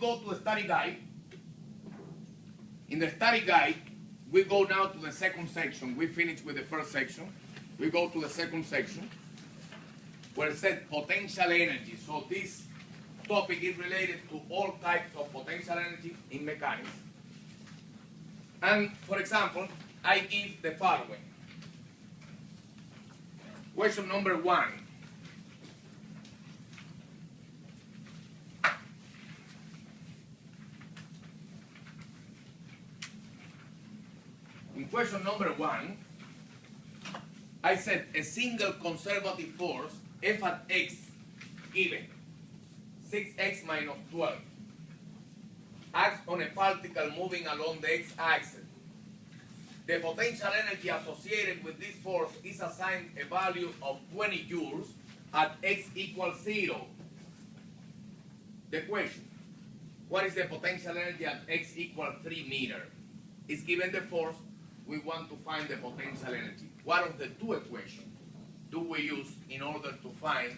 go to the study guide, in the study guide, we go now to the second section. We finished with the first section. We go to the second section where it says potential energy. So this topic is related to all types of potential energy in mechanics. And for example, I give the following. Question number 1. In question number 1, I said a single conservative force F at x given 6x minus 12 acts on a particle moving along the x-axis. The potential energy associated with this force is assigned a value of 20 joules at x equals 0. The question, what is the potential energy at x equals 3 meters? Is given the force, we want to find the potential energy. What of the two equations do we use in order to find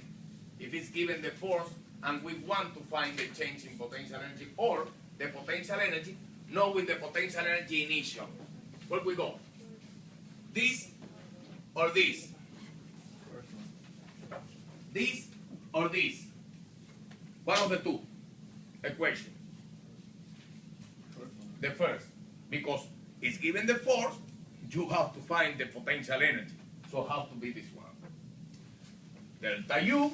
if it's given the force and we want to find the change in potential energy, or the potential energy knowing the potential energy initial? Where we go? This or this? This or this? One of the two equations. The first, because it's given the force, you have to find the potential energy. So how to be this one? Delta U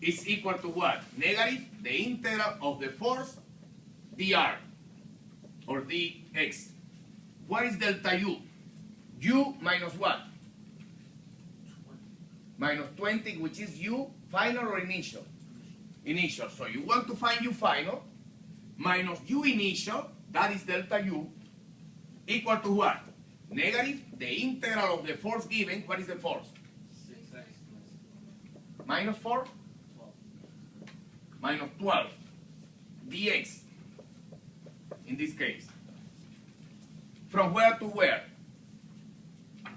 is equal to what? Negative the integral of the force dr or dx. What is delta U? U minus what? Minus 20, which is U final or initial? Initial. So you want to find U final minus U initial, that is delta U, equal to what? Negative the integral of the force given. What is the force? 6x Minus 4? 12. Minus 12 dx in this case. From where to where?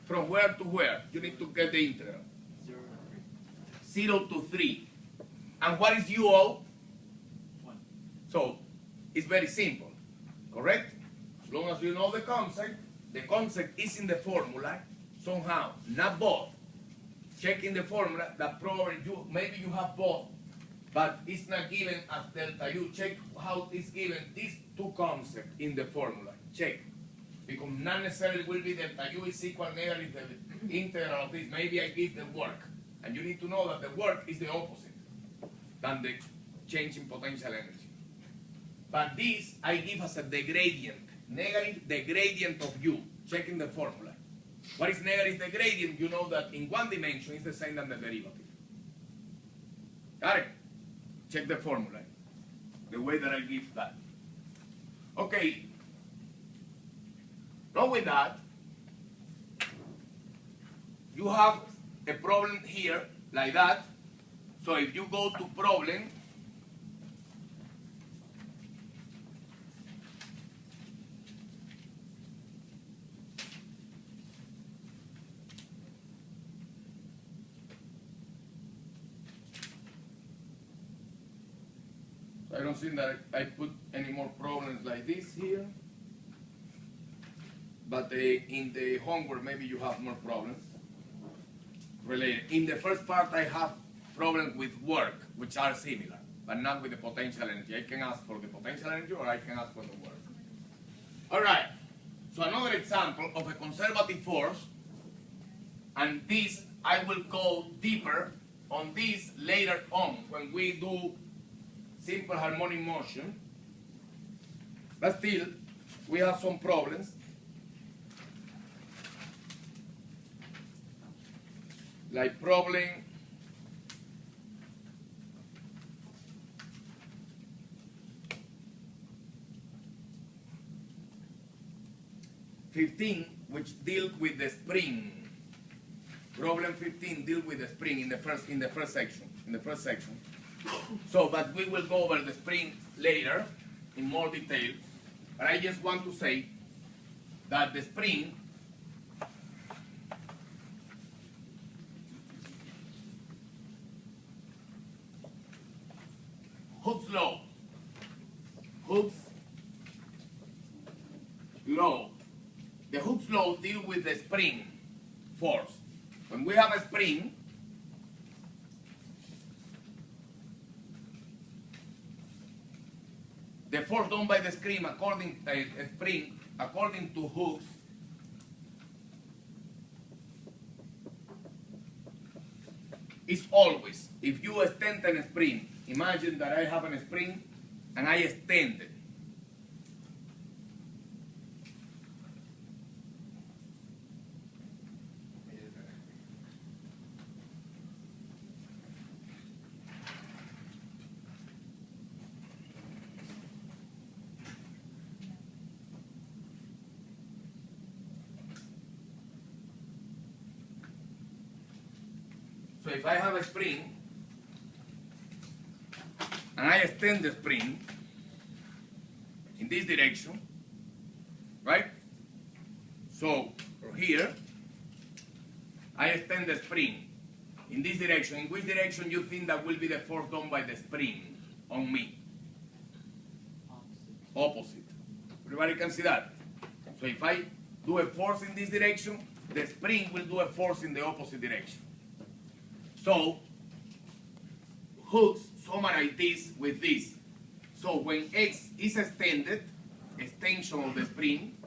From where to where? You need to get the integral. 0 to 3. And what is UO? 1. So it's very simple, correct? As long as you know the concept is in the formula somehow, not both. Checking the formula, that probably maybe you have both, but it's not given as delta U. Check how it's given these two concepts in the formula. Check. Because not necessarily will be delta U is equal negative the integral of this. Maybe I give the work. And you need to know that the work is the opposite than the change in potential energy. But this I give as the gradient. Negative the gradient of U. Checking the formula. What is negative the gradient? You know that in one dimension is the same than the derivative. Got it? Check the formula. The way that I give that. Okay. Now with that, you have a problem here, like that. So if you go to problem, so I don't think that I put any more problems like this here. But in the homework, maybe you have more problems related. In the first part, I have problems with work, which are similar, but not with the potential energy. I can ask for the potential energy, or I can ask for the work. All right. So another example of a conservative force, and this, I will go deeper on this later on when we do simple harmonic motion. But still, we have some problems. Like problem 15, which deals with the spring. Problem 15 deals with the spring in the first section. So, but we will go over the spring later in more detail. But I just want to say that the spring Hooke's law Hooke's law. The Hooke's law deals with the spring force. When we have a spring, the force done by the spring according to Hooke's is always, if you extend a spring, imagine that I have a spring and I extend it. So if I have a spring and I extend the spring in this direction, right? So from here, I extend the spring in this direction. In which direction you think that will be the force done by the spring on me? Opposite. Everybody can see that? So if I do a force in this direction, the spring will do a force in the opposite direction. So, Hooke's summarize this with this. So when X is extended, extension of the spring,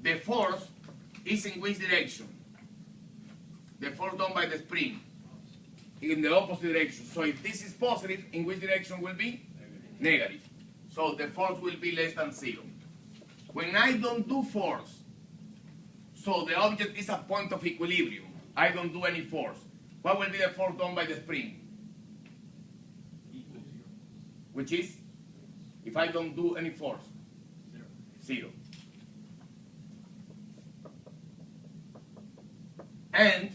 the force is in which direction? The force done by the spring in the opposite direction. So if this is positive, in which direction will be? Negative. So the force will be less than 0. When I don't do force, so the object is at point of equilibrium, I don't do any force. What will be the force done by the spring? Equal 0. Which is, if I don't do any force? 0. And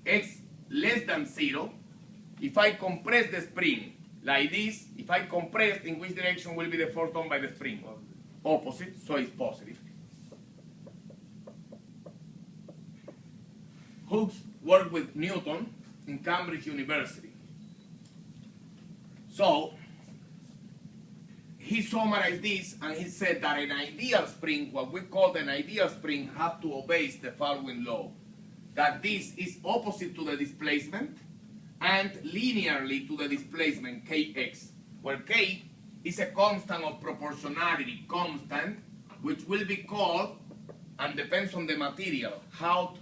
X less than 0, if I compress the spring like this, if I compress, in which direction will be the force done by the spring? Opposite, so it's positive. Hooke's worked with Newton in Cambridge University. So, he summarized this and he said that an ideal spring, what we call an ideal spring, have to obey the following law. That this is opposite to the displacement and linearly to the displacement kx, where k is a constant of proportionality, constant, which will be called, and depends on the material, how